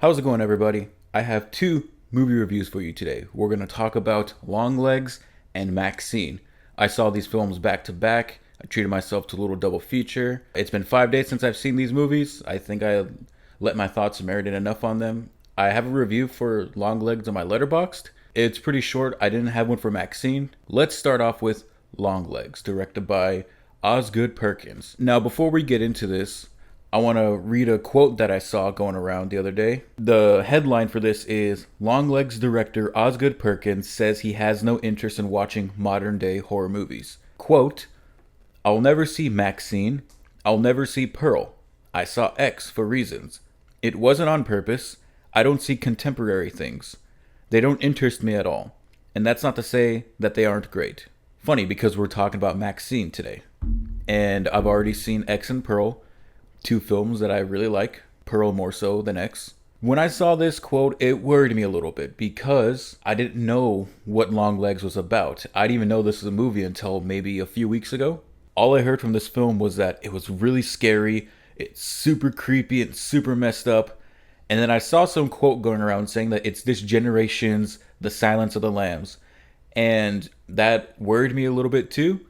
How's it going, everybody? I have two movie reviews for you today. We're going to talk about Longlegs and Maxxxine. I saw these films back to back. I treated myself to a little double feature. It's been 5 days since I've seen these movies. I think I let my thoughts marinate enough on them. I have a review for Longlegs on my Letterboxd. It's pretty short. I didn't have one for Maxxxine. Let's start off with Longlegs, directed by Osgood Perkins. Now, before we get into this, I want to read a quote that I saw going around the other day. The headline for this is, Longlegs director Osgood Perkins says he has no interest in watching modern day horror movies. Quote, I'll never see Maxxxine. I'll never see Pearl. I saw X for reasons. It wasn't on purpose. I don't see contemporary things. They don't interest me at all. And that's not to say that they aren't great. Funny because we're talking about Maxxxine today. And I've already seen X and Pearl, two films that I really like, Pearl more so than X. When I saw this quote, it worried me a little bit because I didn't know what Longlegs was about. I didn't even know this was a movie until maybe a few weeks ago. All I heard from this film was that it was really scary, it's super creepy and super messed up. And then I saw some quote going around saying that it's this generation's The Silence of the Lambs. And that worried me a little bit too,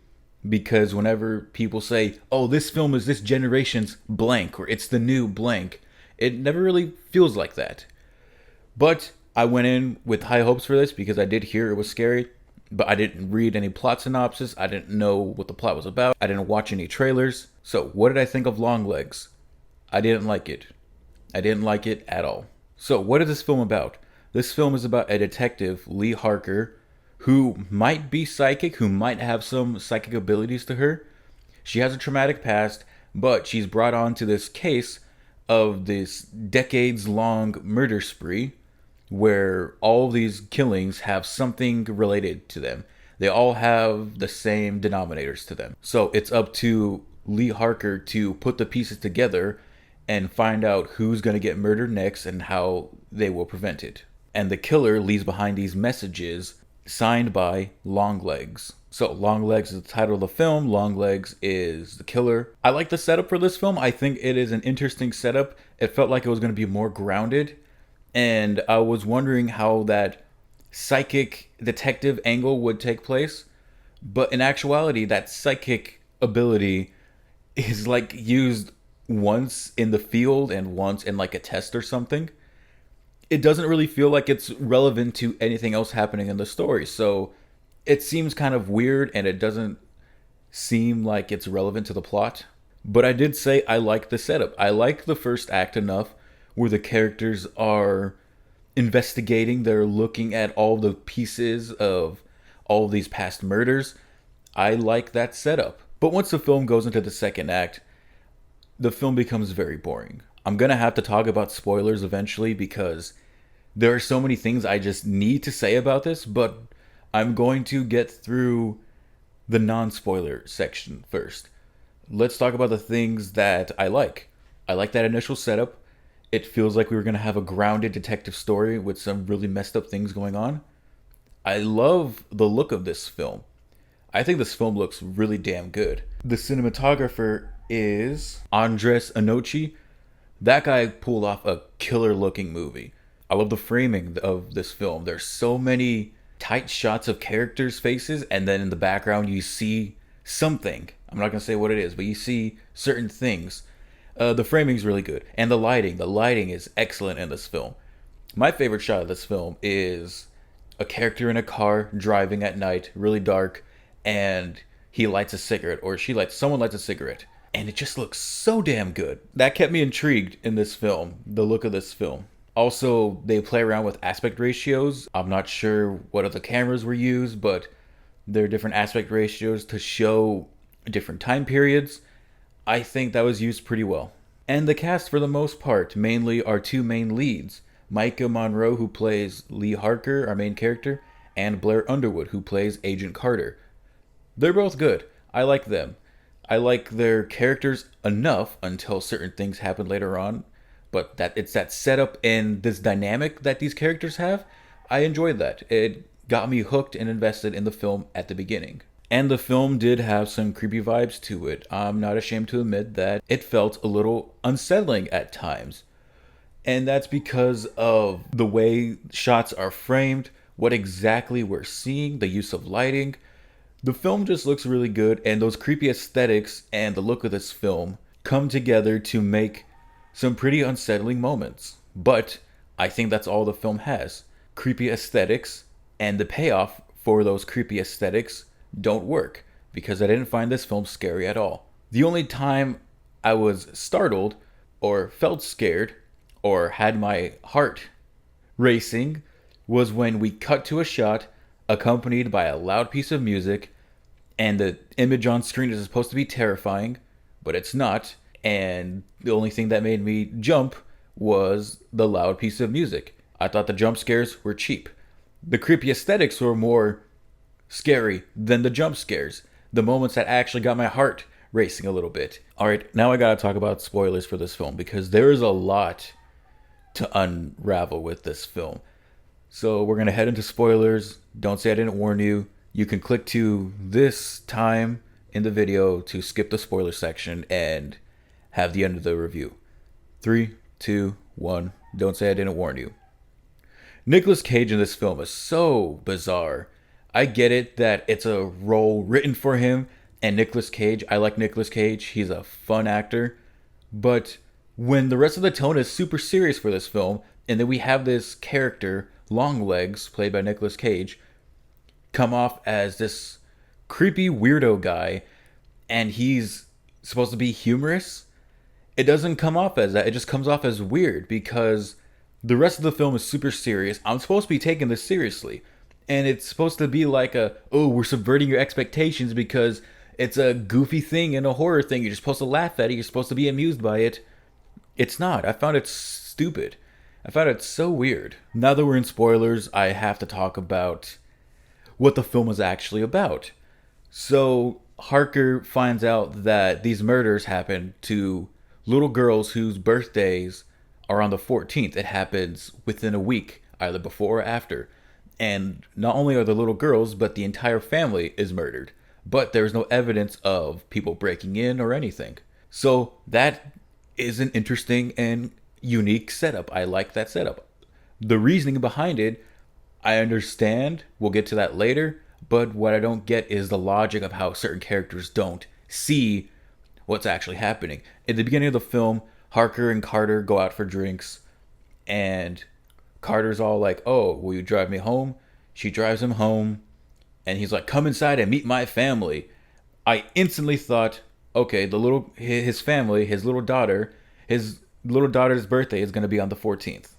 because whenever people say, oh, this film is this generation's blank, or it's the new blank, it never really feels like that. But I went in with high hopes for this because I did hear it was scary, but I didn't read any plot synopsis. I didn't know what the plot was about. I didn't watch any trailers. So what did I think of Longlegs? I didn't like it. I didn't like it at all. So what is this film about? This film is about a detective, Lee Harker, who might be psychic, who might have some psychic abilities to her. She has a traumatic past, but she's brought on to this case of this decades-long murder spree where all these killings have something related to them. They all have the same denominators to them. So it's up to Lee Harker to put the pieces together and find out who's going to get murdered next and how they will prevent it. And the killer leaves behind these messages signed by Longlegs. So Longlegs is the title of the film. Longlegs is the killer. I like the setup for this film. I think it is an interesting setup. It felt like it was going to be more grounded. And I was wondering how that psychic detective angle would take place. But in actuality, that psychic ability is like used once in the field and once in like a test or something. It doesn't really feel like it's relevant to anything else happening in the story. So it seems kind of weird and it doesn't seem like it's relevant to the plot. But I did say I like the setup. I like the first act enough where the characters are investigating. They're looking at all the pieces of all of these past murders. I like that setup. But once the film goes into the second act, the film becomes very boring. I'm going to have to talk about spoilers eventually because there are so many things I just need to say about this, but I'm going to get through the non-spoiler section first. Let's talk about the things that I like. I like that initial setup. It feels like we were going to have a grounded detective story with some really messed up things going on. I love the look of this film. I think this film looks really damn good. The cinematographer is Andres Anochi. That guy pulled off a killer looking movie. I love the framing of this film. There's so many tight shots of characters' faces, and then in the background you see something. I'm not going to say what it is, but you see certain things. The framing's really good. And the lighting is excellent in this film. My favorite shot of this film is a character in a car driving at night, really dark, and he lights a cigarette, or someone lights a cigarette. And it just looks so damn good. That kept me intrigued in this film, the look of this film. Also, they play around with aspect ratios. I'm not sure what other cameras were used, but there are different aspect ratios to show different time periods. I think that was used pretty well. And the cast, for the most part, mainly our two main leads. Micah Monroe, who plays Lee Harker, our main character, and Blair Underwood, who plays Agent Carter. They're both good. I like them. I like their characters enough until certain things happen later on, but that it's that setup and this dynamic that these characters have. I enjoyed that. It got me hooked and invested in the film at the beginning. And the film did have some creepy vibes to it. I'm not ashamed to admit that it felt a little unsettling at times. And that's because of the way shots are framed, what exactly we're seeing, the use of lighting. The film just looks really good, and those creepy aesthetics and the look of this film come together to make some pretty unsettling moments. But I think that's all the film has. Creepy aesthetics, and the payoff for those creepy aesthetics don't work because I didn't find this film scary at all. The only time I was startled or felt scared or had my heart racing was when we cut to a shot accompanied by a loud piece of music, and the image on screen is supposed to be terrifying, but it's not. And the only thing that made me jump was the loud piece of music. I thought the jump scares were cheap. The creepy aesthetics were more scary than the jump scares. The moments that actually got my heart racing a little bit. Alright, now I gotta talk about spoilers for this film because there is a lot to unravel with this film. So we're gonna head into spoilers. Don't say I didn't warn you. You can click to this time in the video to skip the spoiler section and have the end of the review. 3, 2, 1. Don't say I didn't warn you. Nicolas Cage in this film is so bizarre. I get it that it's a role written for him, and Nicolas Cage, I like Nicolas Cage, he's a fun actor, but when the rest of the tone is super serious for this film, and then we have this character, Longlegs, played by Nicolas Cage, come off as this creepy weirdo guy, and he's supposed to be humorous, it doesn't come off as that. It just comes off as weird because the rest of the film is super serious. I'm supposed to be taking this seriously. And it's supposed to be like oh, we're subverting your expectations because it's a goofy thing and a horror thing. You're just supposed to laugh at it. You're supposed to be amused by it. It's not. I found it stupid. I found it so weird. Now that we're in spoilers, I have to talk about what the film is actually about. So Harker finds out that these murders happen to little girls whose birthdays are on the 14th. It happens within a week, either before or after. And not only are the little girls, but the entire family is murdered. But there's no evidence of people breaking in or anything. So that is an interesting and unique setup. I like that setup. The reasoning behind it, I understand. We'll get to that later. But what I don't get is the logic of how certain characters don't see what's actually happening. At the beginning of the film, Harker and Carter go out for drinks, and Carter's all like, "Oh, will you drive me home?" She drives him home, and he's like, "Come inside and meet my family." I instantly thought, okay, his family, his little daughter's birthday is going to be on the 14th,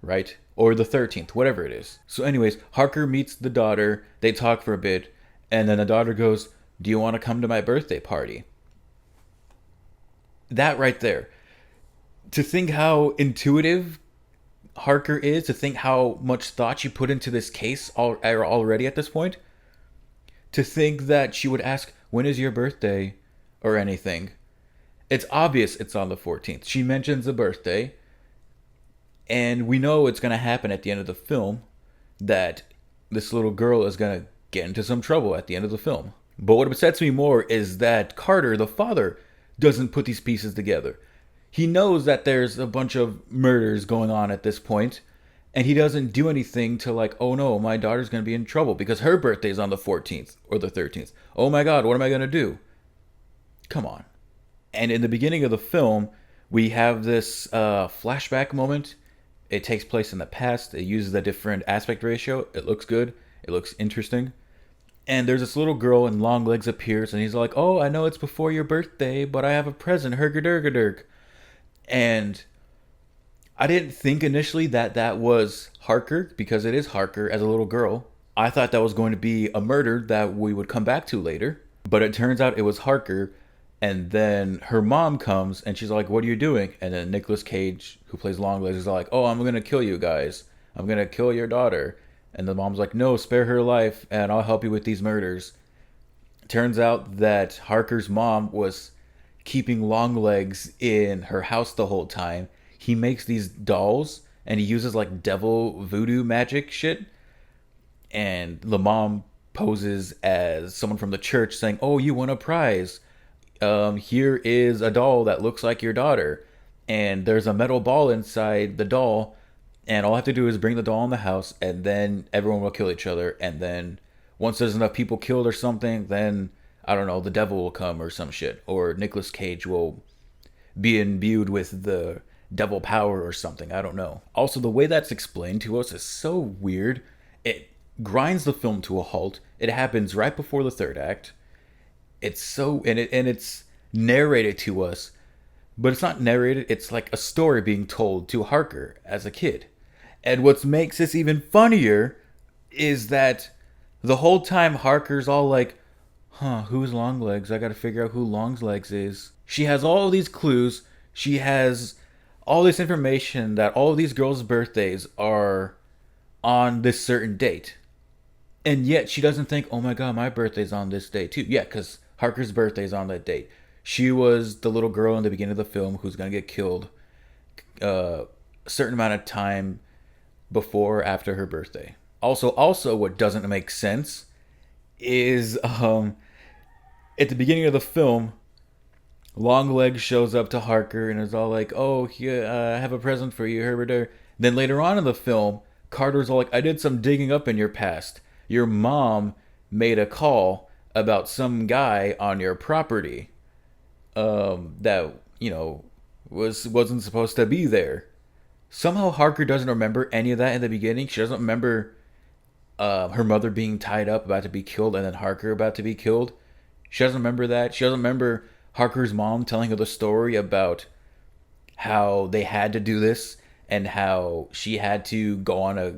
right? Or the 13th, whatever it is. So anyways, Harker meets the daughter, they talk for a bit, and then the daughter goes, "Do you want to come to my birthday party?" That right there. To think how intuitive Harker is, to think how much thought she put into this case already at this point, to think that she would ask, "When is your birthday?" or anything. It's obvious it's on the 14th. She mentions the birthday, and we know it's going to happen at the end of the film, that this little girl is going to get into some trouble at the end of the film. But what upsets me more is that Carter, the father, doesn't put these pieces together. He knows that there's a bunch of murders going on at this point, and he doesn't do anything to like, "Oh no, my daughter's going to be in trouble because her birthday's on the 14th or the 13th. Oh my god, what am I going to do?" Come on. And in the beginning of the film, we have this flashback moment. It takes place in the past. It uses a different aspect ratio. It looks good. It looks interesting. And there's this little girl, and Longlegs appears, and he's like, "Oh, I know it's before your birthday, but I have a present, hergadurgadurg." And I didn't think initially that that was Harker, because it is Harker as a little girl. I thought that was going to be a murder that we would come back to later. But it turns out it was Harker, and then her mom comes, and she's like, "What are you doing?" And then Nicolas Cage, who plays Longlegs, is like, "Oh, I'm going to kill you guys. I'm going to kill your daughter." And the mom's like, "No, spare her life, and I'll help you with these murders." Turns out that Harker's mom was keeping Longlegs in her house the whole time. He makes these dolls, and he uses like devil voodoo magic shit. And the mom poses as someone from the church saying, "Oh, you won a prize. Here is a doll that looks like your daughter." and there's a metal ball inside the doll, and all I have to do is bring the doll in the house, and then everyone will kill each other, and then once there's enough people killed or something, then I don't know, the devil will come or some shit, or Nicolas Cage will be imbued with the devil power or something. I don't know. Also, the way that's explained to us is so weird. It grinds the film to a halt. It happens right before the third act. It's so and it's narrated to us, but it's not narrated. It's like a story being told to Harker as a kid. And what makes this even funnier is that the whole time Harker's all like, huh, who's Longlegs? I gotta figure out who Longlegs is. She has all these clues. She has all this information that all of these girls' birthdays are on this certain date. And yet she doesn't think, oh my god, my birthday's on this day too. Yeah, because Harker's birthday's on that date. She was the little girl in the beginning of the film who's gonna get killed a certain amount of time before or after her birthday. Also, what doesn't make sense is at the beginning of the film, Longlegs shows up to Harker and is all like, "Oh, here, I have a present for you, Herbert." Then later on in the film, Carter's all like, "I did some digging up in your past. Your mom made a call about some guy on your property, that wasn't supposed to be there." Somehow Harker doesn't remember any of that in the beginning. She doesn't remember her mother being tied up, about to be killed, and then Harker about to be killed. She doesn't remember that. She doesn't remember Harker's mom telling her the story about how they had to do this and how she had to go on a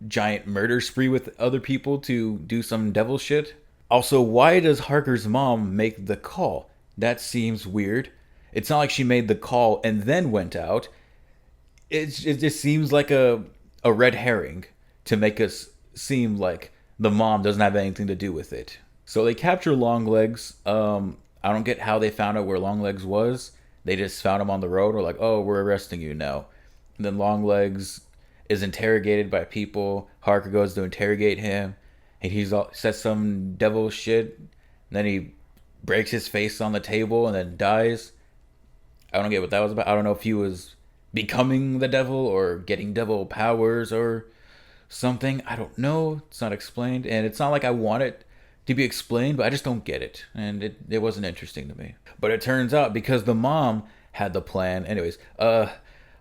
giant murder spree with other people to do some devil shit. Also, why does Harker's mom make the call? That seems weird. It's not like she made the call and then went out. It just seems like a red herring to make us seem like the mom doesn't have anything to do with it. So they capture Longlegs. I don't get how they found out where Longlegs was. They just found him on the road. Or like, oh, we're arresting you now. And then Longlegs is interrogated by people. Harker goes to interrogate him, and says some devil shit. And then he breaks his face on the table and then dies. I don't get what that was about. I don't know if he was becoming the devil or getting devil powers or something. I don't know. It's not explained, and it's not like I want it to be explained, but I just don't get it, and it wasn't interesting to me. But it turns out because the mom had the plan. Anyways,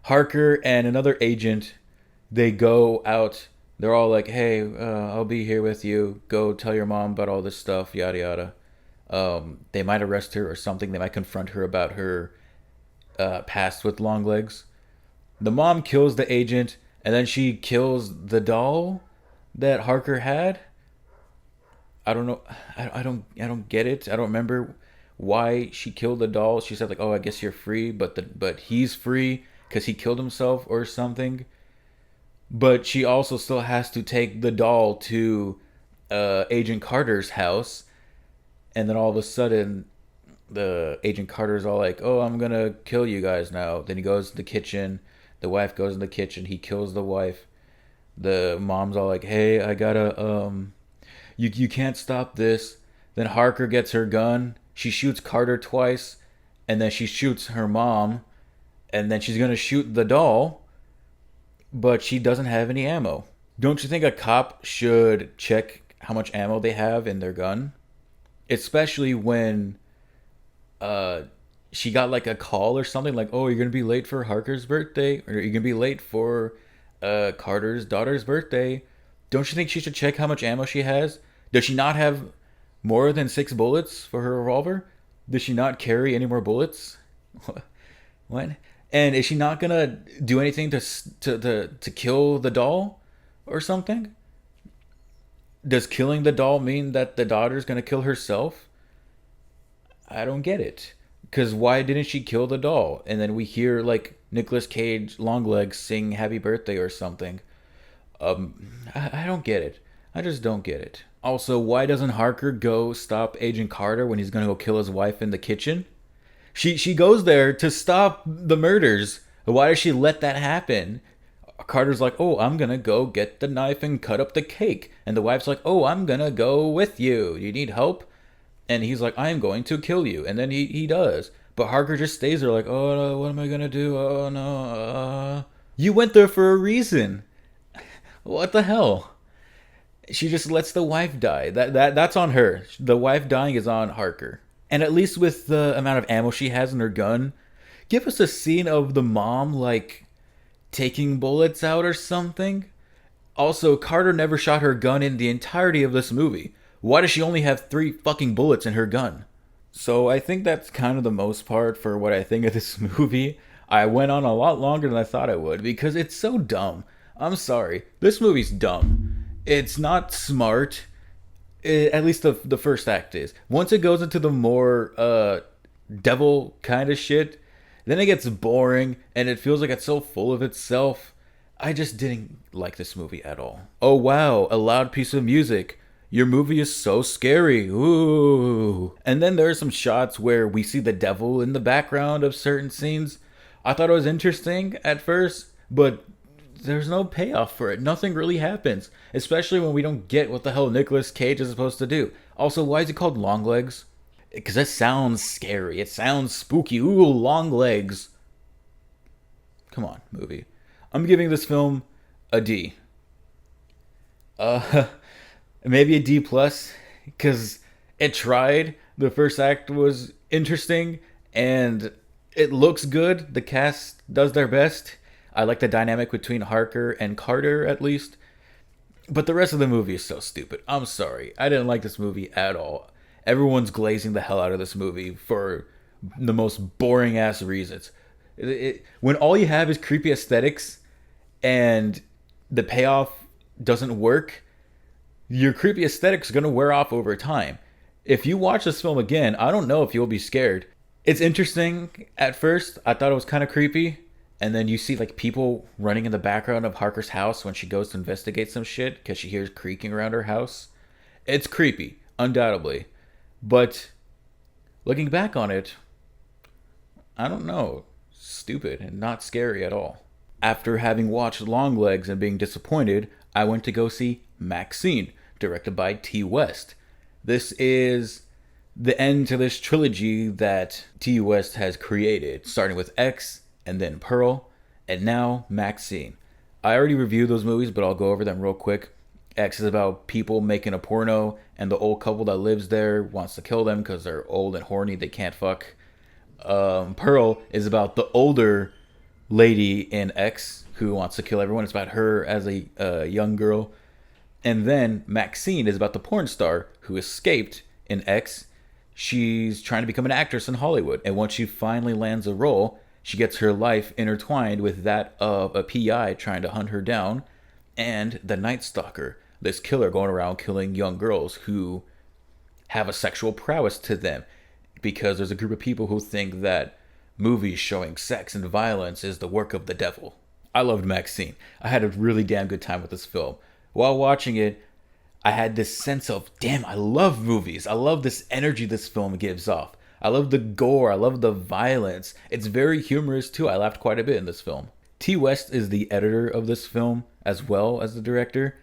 Harker and another agent, they go out. They're all like, "Hey, I'll be here with you. Go tell your mom about all this stuff, yada yada." They might arrest her or something. They might confront her about her past with Longlegs. The mom kills the agent, and then she kills the doll that Harker had. I don't know. I don't get it. I don't remember why she killed the doll. She said like, "Oh, I guess you're free," but he's free because he killed himself or something. But she also still has to take the doll to Agent Carter's house, and then all of a sudden, the Agent Carter's all like, "Oh, I'm gonna kill you guys now." Then he goes to the kitchen. The wife goes in the kitchen. He kills the wife. The mom's all like, "Hey, I gotta you can't stop this." Then Harker gets her gun. She shoots Carter twice, and then she shoots her mom, and then she's gonna shoot the doll, but she doesn't have any ammo. Don't you think a cop should check how much ammo they have in their gun? Especially when she got like a call or something like, "Oh, you're gonna be late for Harker's birthday, or you're gonna be late for Carter's daughter's birthday." Don't you think she should check how much ammo she has? Does she not have more than 6 bullets for her revolver? Does she not carry any more bullets? What? And is she not gonna do anything to kill the doll or something? Does killing the doll mean that the daughter's gonna kill herself? I don't get it. Because why didn't she kill the doll? And then we hear like Nicolas Cage, Longlegs sing "Happy Birthday" or something. I don't get it. I just don't get it. Also, why doesn't Harker go stop Agent Carter when he's gonna go kill his wife in the kitchen? She goes there to stop the murders. Why does she let that happen? Carter's like, "Oh, I'm gonna go get the knife and cut up the cake," and the wife's like, "Oh, I'm gonna go with you. You need help?" And he's like, "I am going to kill you," and then he does. But Harker just stays there like, oh no, what am I gonna do? Oh no. You went there for a reason. What the hell? She just lets the wife die. That's on her. The wife dying is on Harker. And at least with the amount of ammo she has in her gun, give us a scene of the mom like taking bullets out or something. Also, Carter never shot her gun in the entirety of this movie. Why does she only have 3 fucking bullets in her gun? So I think that's kind of the most part for what I think of this movie. I went on a lot longer than I thought I would because it's so dumb. I'm sorry. This movie's dumb. It's not smart. At least the first act is. Once it goes into the more devil kind of shit, then it gets boring and it feels like it's so full of itself. I just didn't like this movie at all. Oh wow, a loud piece of music. Your movie is so scary. Ooh. And then there are some shots where we see the devil in the background of certain scenes. I thought it was interesting at first, but there's no payoff for it. Nothing really happens, especially when we don't get what the hell Nicolas Cage is supposed to do. Also, why is he called Longlegs? Because that sounds scary. It sounds spooky. Ooh, Longlegs. Come on, movie. I'm giving this film a D. Maybe a D plus, because it tried. The first act was interesting, and it looks good. The cast does their best. I like the dynamic between Harker and Carter, at least. But the rest of the movie is so stupid. I'm sorry. I didn't like this movie at all. Everyone's glazing the hell out of this movie for the most boring ass reasons. When all you have is creepy aesthetics and the payoff doesn't work, your creepy aesthetics are going to wear off over time. If you watch this film again, I don't know if you'll be scared. It's interesting at first. I thought it was kind of creepy. And then you see like people running in the background of Harker's house when she goes to investigate some shit because she hears creaking around her house. It's creepy, undoubtedly. But looking back on it, I don't know. Stupid and not scary at all. After having watched Longlegs and being disappointed, I went to go see Maxxxine, directed by T. West. This is the end to this trilogy that T. West has created, starting with X and then Pearl, and now Maxxxine. I already reviewed those movies, but I'll go over them real quick. X is about people making a porno, and the old couple that lives there wants to kill them because they're old and horny, they can't fuck. Pearl is about the older lady in X who wants to kill everyone. It's about her as a young girl. And then Maxxxine is about the porn star who escaped in X. She's trying to become an actress in Hollywood, and once she finally lands a role, she gets her life intertwined with that of a PI trying to hunt her down, and the Night Stalker, this killer going around killing young girls who have a sexual prowess to them, because there's a group of people who think that movies showing sex and violence is the work of the devil. I loved Maxxxine. I had a really damn good time with this film. While watching it, I had this sense of, damn, I love movies. I love this energy this film gives off. I love the gore. I love the violence. It's very humorous too. I laughed quite a bit in this film. T. West is the editor of this film as well as the director.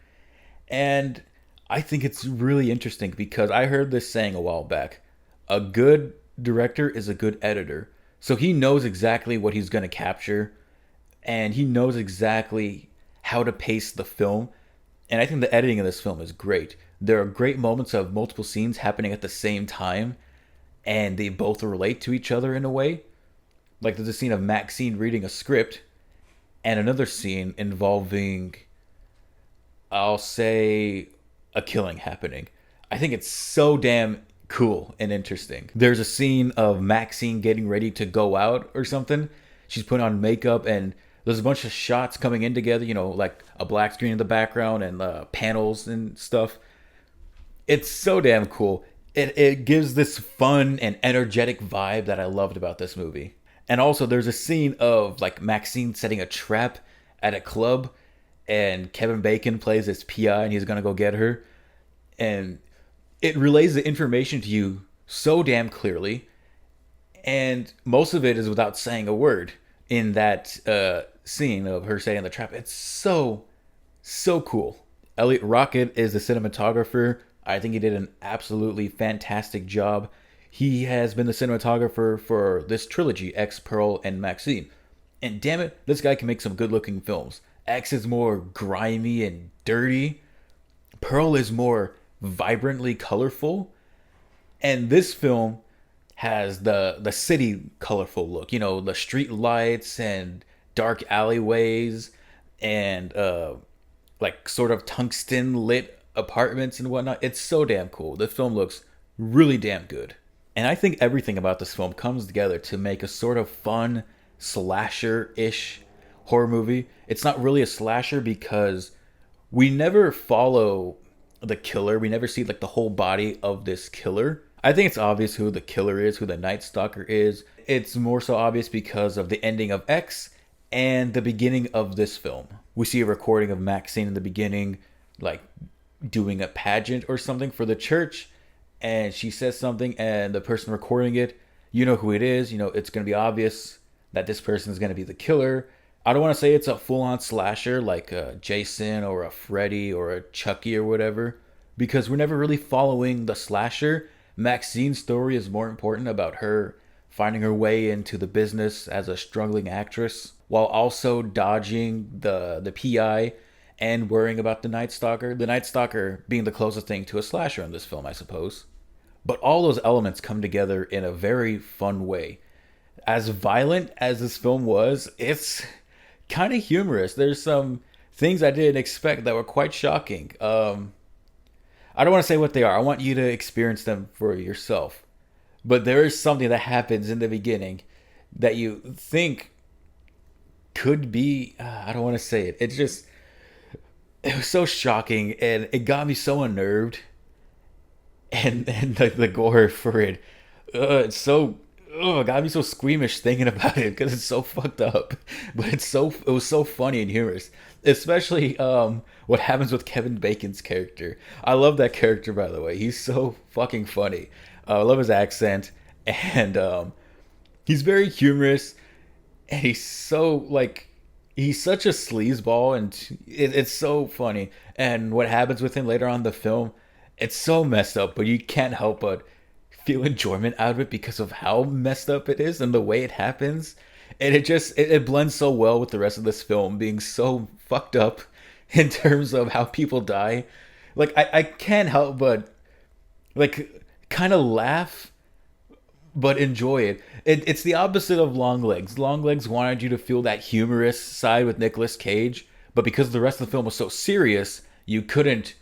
And I think it's really interesting because I heard this saying a while back. A good director is a good editor. So he knows exactly what he's going to capture. And he knows exactly how to pace the film. And I think the editing of this film is great. There are great moments of multiple scenes happening at the same time. And they both relate to each other in a way. Like there's a scene of Maxxxine reading a script. And another scene involving, I'll say, a killing happening. I think it's so damn cool and interesting. There's a scene of Maxxxine getting ready to go out or something. She's putting on makeup and there's a bunch of shots coming in together, you know, like a black screen in the background and panels and stuff. It's so damn cool. It gives this fun and energetic vibe that I loved about this movie. And also there's a scene of like Maxxxine setting a trap at a club and Kevin Bacon plays this PI and he's going to go get her. And it relays the information to you so damn clearly. And most of it is without saying a word in that scene of her setting the trap. It's so cool. Elliot Rocket is the cinematographer. I think he did an absolutely fantastic job. He has been the cinematographer for this trilogy, X, Pearl, and Maxine. And damn it, this guy can make some good looking films. X is more grimy and dirty. Pearl is more vibrantly colorful. And this film has the city colorful look. You know, the street lights and dark alleyways and like sort of tungsten lit apartments and whatnot. It's so damn cool. The film looks really damn good. And I think everything about this film comes together to make a sort of fun slasher ish horror movie. It's not really a slasher because we never follow the killer. We never see like the whole body of this killer. I think it's obvious who the killer is, who the Night Stalker is. It's more so obvious because of the ending of X and the beginning of this film. We see a recording of Maxine in the beginning, like doing a pageant or something for the church, and she says something, and the person recording it, you know who it is. You know, it's going to be obvious that this person is going to be the killer. I don't want to say it's a full-on slasher like a Jason or a Freddy or a Chucky or whatever, because we're never really following the slasher. Maxine's story is more important about her finding her way into the business as a struggling actress while also dodging the PI and worrying about the Night Stalker. The Night Stalker being the closest thing to a slasher in this film, I suppose. But all those elements come together in a very fun way. As violent as this film was, it's kind of humorous. There's some things I didn't expect that were quite shocking. I don't want to say what they are. I want you to experience them for yourself. But there is something that happens in the beginning that you think could be. I don't want to say it. It was so shocking, and it got me so unnerved. And the gore for it, it's so. Oh, it got me so squeamish thinking about it because it's so fucked up, but it was so funny and humorous, especially what happens with Kevin Bacon's character. I love that character, by the way. He's so fucking funny. I love his accent, and he's very humorous, and he's such a sleazeball, and it's so funny. And what happens with him later on in the film, it's so messed up, but you can't help but feel enjoyment out of it because of how messed up it is and the way it happens. And it blends so well with the rest of this film being so fucked up in terms of how people die. Like I can't help but like kind of laugh but enjoy it. It's the opposite of Longlegs. Longlegs wanted you to feel that humorous side with Nicolas Cage, but because the rest of the film was so serious, you couldn't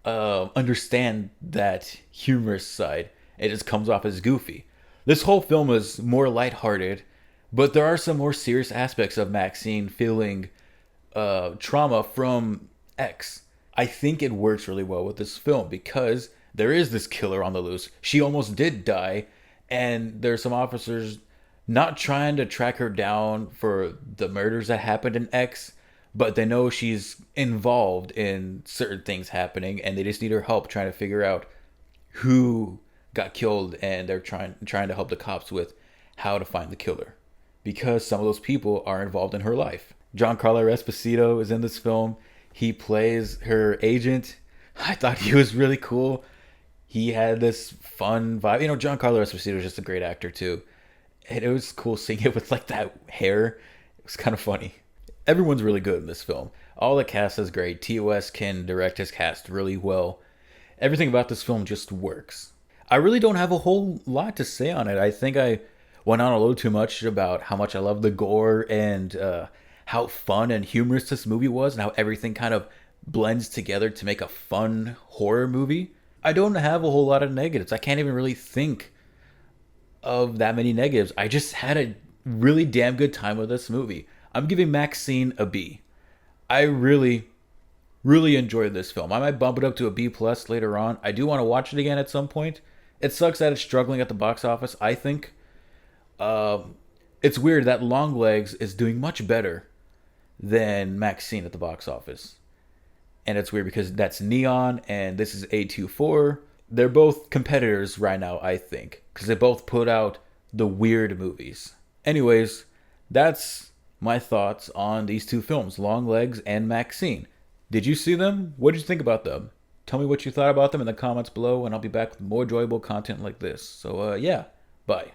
understand that humorous side. It just comes off as goofy. This whole film is more lighthearted, but there are some more serious aspects of Maxine feeling trauma from X. I think it works really well with this film because there is this killer on the loose. She almost did die, and there's some officers not trying to track her down for the murders that happened in X, but they know she's involved in certain things happening, and they just need her help trying to figure out who got killed, and they're trying to help the cops with how to find the killer because some of those people are involved in her life. Giancarlo Esposito is in this film. He plays her agent. I thought he was really cool. He had this fun vibe. You know, Giancarlo Esposito is just a great actor too. And it was cool seeing it with like that hair. It was kind of funny. Everyone's really good in this film. All the cast is great. TOS can direct his cast really well. Everything about this film just works. I really don't have a whole lot to say on it. I think I went on a little too much about how much I love the gore and how fun and humorous this movie was and how everything kind of blends together to make a fun horror movie. I don't have a whole lot of negatives. I can't even really think of that many negatives. I just had a really damn good time with this movie. I'm giving Maxine a B. I really enjoyed this film. I might bump it up to a B plus later on. I do want to watch it again at some point. It sucks that it's struggling at the box office, I think. It's weird that Longlegs is doing much better than Maxine at the box office. And it's weird because that's Neon and this is A24. They're both competitors right now, I think. Because they both put out the weird movies. Anyways, that's my thoughts on these two films, Longlegs and Maxine. Did you see them? What did you think about them? Tell me what you thought about them in the comments below, and I'll be back with more enjoyable content like this. So, yeah, bye.